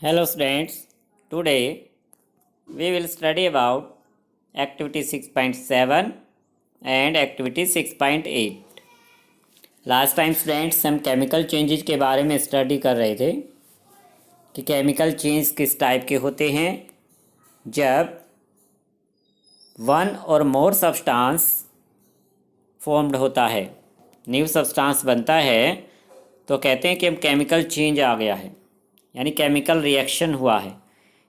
Hello students, today we will study about activity 6.7 and activity 6.8. Last time students हम chemical changes के बारे में study कर रहे थे कि केमिकल चेंज किस टाइप के होते हैं। जब one or more substance formed होता है, न्यू सब्सटेंस बनता है, तो कहते हैं कि हम केमिकल चेंज आ गया है, यानी केमिकल रिएक्शन हुआ है।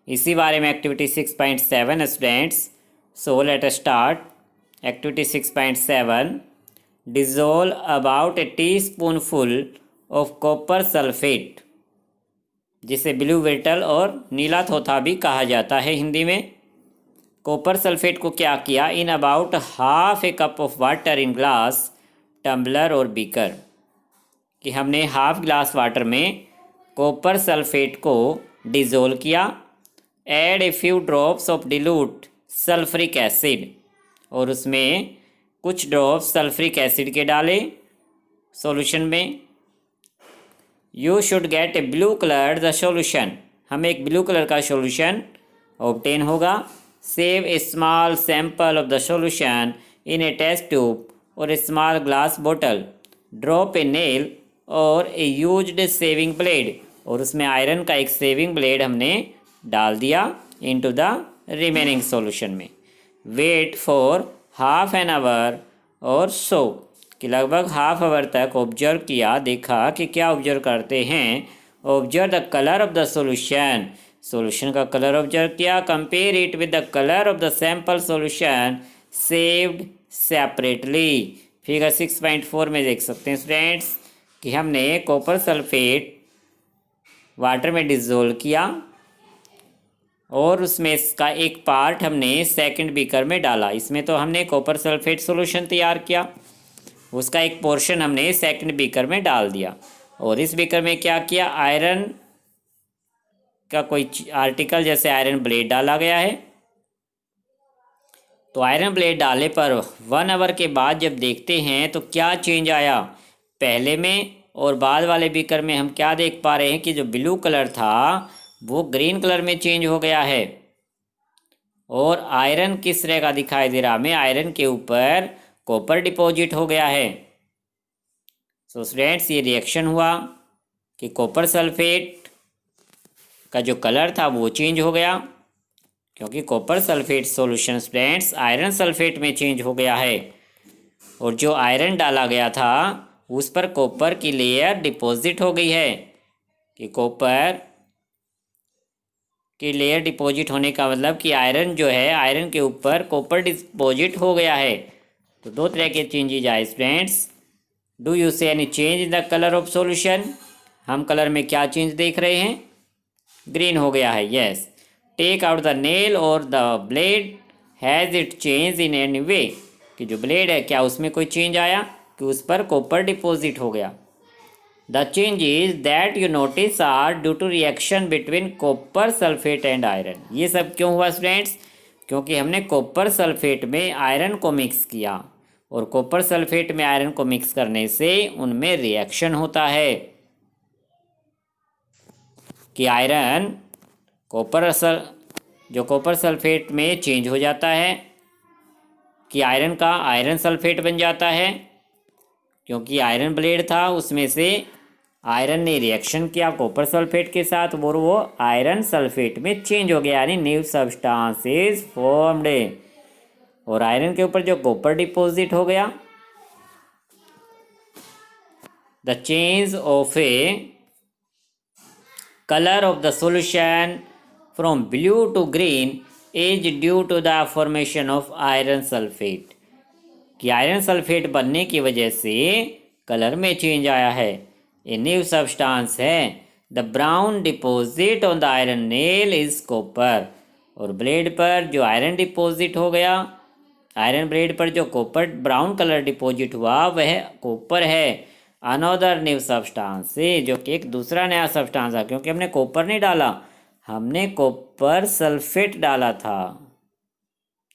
इसी बारे में activity 6.7 students. So let us start activity 6.7। Dissolve about a teaspoonful of copper sulphate, जिसे ब्लू वेटल और नीला थोथा भी कहा जाता है हिंदी में। कॉपर सल्फेट को क्या किया, in about half a cup of water in glass, tumbler और बीकर, कि हमने हाफ ग्लास वाटर में कॉपर सल्फेट को डिज़ोल्व किया। Add a few drops of dilute sulphuric acid, और उसमें कुछ ड्रॉप्स सल्फ्रिक एसिड के डाले सॉल्यूशन में। You should get a blue colour the solution, हमें एक ब्लू कलर का सॉल्यूशन ऑब्टेन होगा। Save a small sample of the solution in a test tube और ए स्मॉल ग्लास बोतल। ड्रॉप ए नेल और ए यूज्ड सेविंग ब्लेड, और उसमें iron का एक सेविंग ब्लेड हमने डाल दिया इनटू द रिमेनिंग सॉल्यूशन में। Wait for half an hour और सो, कि लगभग हाफ आवर तक ऑब्जर्व किया, देखा कि क्या ऑब्जर्व करते हैं। Observe the colour of the solution, solution का कलर ऑब्जर्व किया। Compare it with the colour of the sample solution saved separately. Figure 6.4 में देख सकते हैं स्टूडेंट्स कि हमने कॉपर सल्फेट वाटर में डिज़ोल्व किया और उसमें इसका एक पार्ट हमने सेकंड बीकर में डाला। इसमें तो हमने कॉपर सल्फेट सॉल्यूशन तैयार किया, उसका एक पोर्शन हमने सेकंड बीकर में डाल दिया। और इस बीकर में क्या किया, आयरन का कोई आर्टिकल जैसे आयरन ब्लेड डाला गया है। तो आयरन ब्लेड डालने पर 1 आवर के बाद जब देखते हैं तो क्या चेंज आया, पहले में और बाद वाले बीकर में हम क्या देख पा रहे हैं कि जो ब्लू कलर था वो ग्रीन कलर में चेंज हो गया है। और आयरन किस तरह का दिखाई दे रहा, हमें आयरन के ऊपर कॉपर डिपॉजिट हो गया है। सो स्टूडेंट्स, ये रिएक्शन हुआ कि कॉपर सल्फेट का जो कलर था वो चेंज हो गया, क्योंकि copper sulphate solution students iron sulphate में चेंज हो गया है। और जो आयरन डाला गया था उस पर कॉपर की लेयर डिपॉजिट हो गई है, कि कॉपर की लेयर डिपॉजिट होने का मतलब कि आयरन जो है, आयरन के ऊपर कॉपर डिपॉजिट हो गया है। तो दो तरह के चेंजेज आए students. Do you see any change in the colour of solution, हम कलर में क्या चेंज देख रहे हैं, ग्रीन हो गया है, yes. Take out the nail और the blade, has it change in any way, कि जो ब्लेड है क्या उसमें कोई चेंज आया कि उस पर कॉपर डिपॉजिट हो गया। The changes that you notice are due to reaction between copper sulphate and iron. ये सब क्यों हुआ स्टूडेंट्स, क्योंकि हमने कॉपर सल्फेट में आयरन को मिक्स किया, और कॉपर सल्फेट में आयरन को मिक्स करने से उनमें रिएक्शन होता है कि आयरन जो कॉपर सल्फेट में चेंज हो जाता है कि आयरन का आयरन सल्फेट बन जाता है, क्योंकि आयरन ब्लेड था उसमें से आयरन ने रिएक्शन किया कॉपर सल्फेट के साथ और वो आयरन सल्फेट में चेंज हो गया, यानी न्यू सब्सटेंस इज फॉर्म्ड। और आयरन के ऊपर जो कॉपर डिपॉजिट हो गया, the change of a colour of the solution from blue to green is due to the formation of iron sulphate, कि आयरन सल्फेट बनने की वजह से कलर में चेंज आया है। ए न्यू सब्सटेंस है, the brown deposit on the iron nail is copper, और ब्लेड पर जो आयरन डिपॉजिट हो गया, आयरन ब्लेड पर जो कॉपर ब्राउन कलर डिपॉजिट हुआ वह कॉपर है। अनदर न्यू सब्सटेंस है, जो कि एक दूसरा नया सब्सटेंस है, क्योंकि हमने कॉपर नहीं डाला, हमने कॉपर सल्फेट डाला था।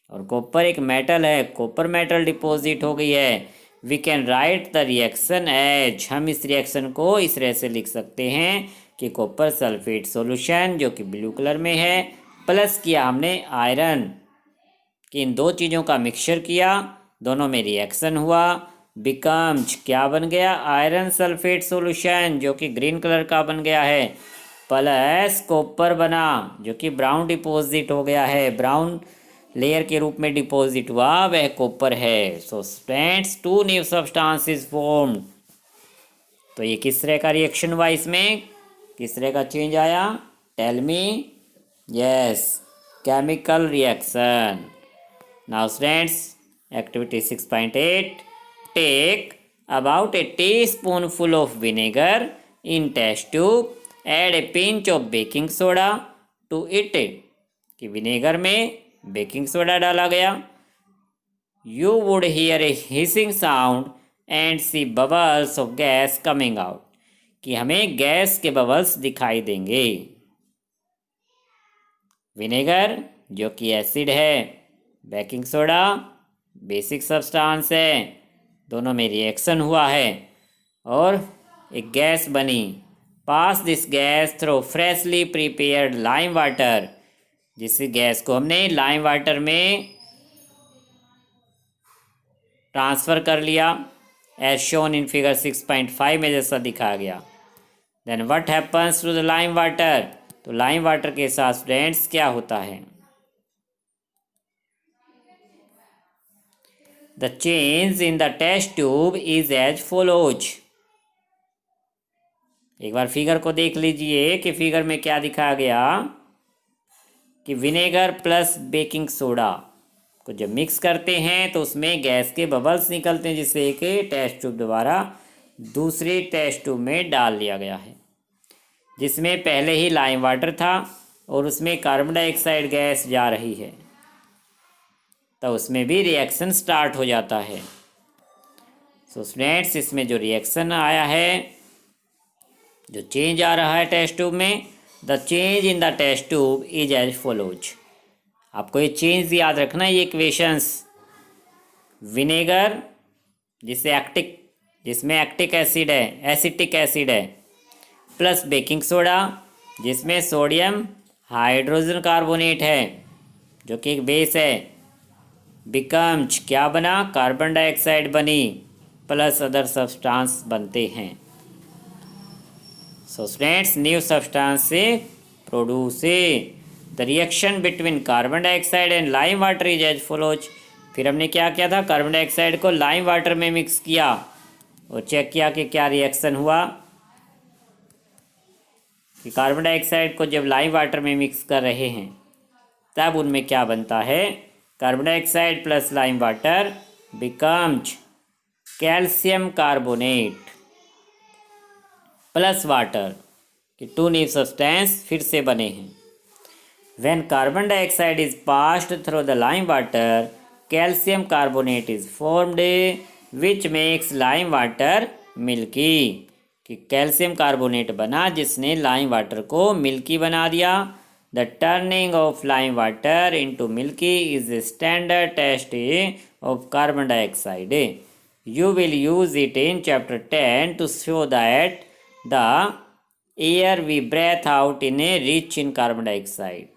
और कॉपर एक मेटल है, कॉपर मेटल डिपॉजिट हो गई है, we can write the reaction as, हम इस रिएक्शन को इस तरह से लिख सकते हैं कि कॉपर सल्फेट सॉल्यूशन जो कि ब्लू कलर में है, प्लस किया हमने आयरन कि इन दो चीज़ों का मिक्सचर किया, दोनों में रिएक्शन हुआ, बिकम्स क्या बन गया, आयरन सल्फेट सॉल्यूशन जो कि ग्रीन कलर का बन गया है, प्लस कॉपर बना जो कि ब्राउन डिपॉजिट हो गया है, ब्राउन लेयर के रूप में डिपॉजिट हुआ, वह कॉपर है। So students, 2 new substances formed. तो ये किस तरह का रिएक्शन हुआ, इसमें किस तरह का चेंज आया, tell me. Yes, chemical reaction. Now students, activity 6.8, take about a teaspoonful of vinegar in test tube, add a pinch of baking soda to it, कि विनेगर में बेकिंग सोडा डाला गया, you would hear a hissing sound and see bubbles of gas coming out, कि हमें gas के bubbles दिखाई देंगे। Vinegar जो कि एसिड है, बेकिंग सोडा बेसिक सब्सटेंस है, दोनों में रिएक्शन हुआ है और एक गैस बनी। Pass this gas through freshly prepared lime water, जिस गैस को हमने लाइम वाटर में ट्रांसफ़र कर लिया, एज शोन इन फिगर 6.5 में जैसा दिखाया गया। Then what happens to the lime water, तो लाइम वाटर के साथ स्टूडेंट्स क्या होता है, the change in the test tube is as follows. एक बार फिगर को देख लीजिए कि फिगर में क्या दिखाया गया कि विनेगर प्लस बेकिंग सोडा को जब मिक्स करते हैं तो उसमें गैस के बबल्स निकलते हैं, जिससे एक टेस्ट ट्यूब दोबारा दूसरे टेस्ट ट्यूब में डाल दिया गया है, जिसमें पहले ही लाइम वाटर था और उसमें कार्बन डाइऑक्साइड गैस जा रही है, तो उसमें भी रिएक्शन स्टार्ट हो जाता है। सो स्टूडेंट्स, इसमें जो रिएक्शन आया है, जो चेंज आ रहा है टेस्ट ट्यूब में, the change in the test tube is as follows. आपको ये चेंज याद रखना है, ये इक्वेशंस, विनेगर जिसमें एक्टिक एसिड है, एसिटिक एसिड है, प्लस बेकिंग सोडा जिसमें सोडियम हाइड्रोजन कार्बोनेट है जो कि एक बेस है, बिकम्स क्या बना, कार्बन डाइऑक्साइड बनी, प्लस अदर सब्सटेंस बनते हैं। सो स्टूडेंट्स, न्यू सब्सटेंस से produce the reaction between carbon dioxide and lime water is as follows. फिर हमने क्या किया था, कार्बन डाइऑक्साइड को लाइम वाटर में मिक्स किया और चेक किया कि क्या रिएक्शन हुआ, कि कार्बन डाइऑक्साइड को जब लाइम वाटर में मिक्स कर रहे हैं तब उनमें क्या बनता है, carbon dioxide plus lime water becomes calcium carbonate plus water, कि 2 न्यू सब्सटेंस फिर से बने हैं। When carbon dioxide is passed through the lime water, calcium carbonate is formed which makes lime water milky, कि कैल्शियम कार्बोनेट बना जिसने lime water को milky बना दिया। The turning of lime water into milky is a standard test of carbon dioxide. You will use it in chapter 10 to show that the air we breathe out in a rich in carbon dioxide,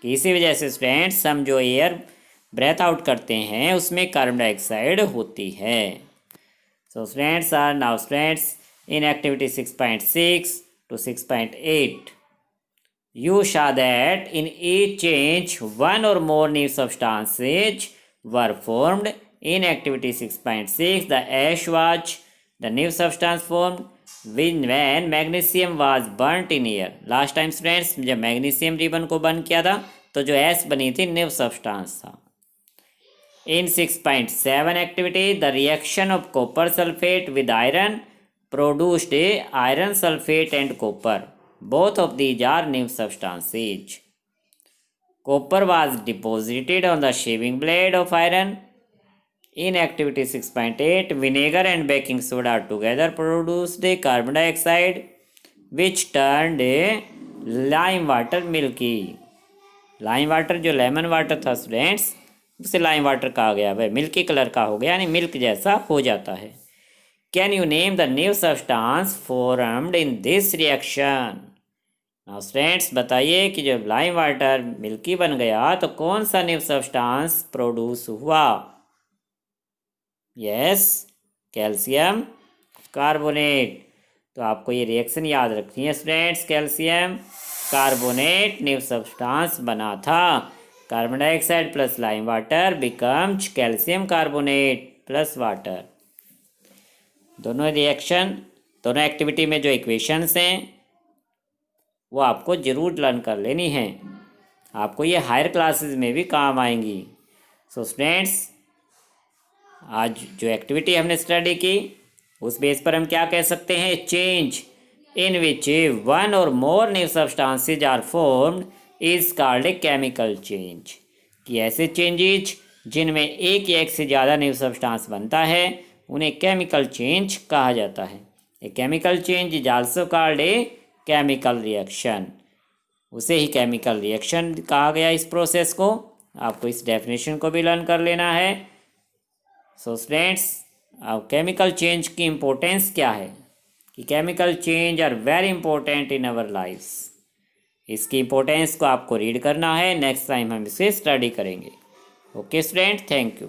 कि इसी वजह से students हम जो air breath out करते हैं उसमें carbon dioxide होती है। So students are now students in activity 6.6 to 6.8, you saw that in each change one or more new substances were formed. In activity 6.6, the ash was the new substance formed when magnesium was burnt in air. Last time students, जब magnesium ribbon को burn किया था तो जो ऐश बनी थी new substance था। In 6.7 activity, the reaction of copper sulfate with iron produced iron sulfate and copper. Both of these are new substances. Copper was deposited on the shaving blade of iron. In activity 6.8, vinegar and baking soda together produced carbon dioxide, which turned lime water milky. Lime water जो lemon water था students उसे lime water कहा गया, वह milky colour का हो गया, यानी मिल्क जैसा हो जाता है। Can you name the new substance formed in this reaction? Now students बताइए कि जब लाइम वाटर मिल्की बन गया तो कौन सा न्यू सब्सटेंस प्रोड्यूस हुआ? Yes, calcium carbonate. तो आपको ये रिएक्शन याद रखनी है students. Calcium carbonate new substance बना था। Carbon dioxide plus lime water becomes calcium carbonate plus water. दोनों रिएक्शन, दोनों एक्टिविटी में जो इक्वेशंस हैं वो आपको ज़रूर लर्न कर लेनी है, आपको ये हायर क्लासेस में भी काम आएंगी। सो स्टूडेंट्स, आज जो एक्टिविटी हमने स्टडी की उस बेस पर हम क्या कह सकते हैं? Change in which one or more new substances are formed is called a chemical change. कि ऐसे चेंजेज जिनमें एक या एक से ज़्यादा न्यू सब्सटेंस बनता है उन्हें केमिकल चेंज कहा जाता है। ए chemical change is also called a chemical reaction. उसे ही केमिकल रिएक्शन कहा गया इस प्रोसेस को। आपको इस डेफिनेशन को भी लर्न कर लेना है। सो स्टूडेंट्स, अब केमिकल चेंज की इम्पोर्टेंस क्या है? कि chemical change are very important in our lifes. इसकी इम्पोर्टेंस को आपको रीड करना है, नेक्स्ट टाइम हम इसे स्टडी करेंगे। Okay student, thank you.